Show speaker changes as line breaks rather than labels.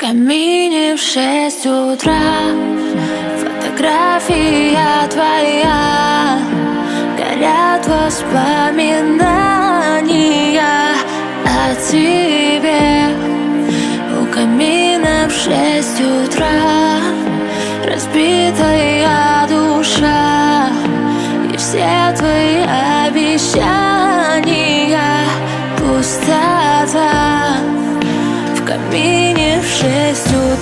камине в 6 утра фотография твоя, горят воспоминания о тебе. У камина в 6 утра разбитая душа, и все твои обещания пустота. В камине в 6 утра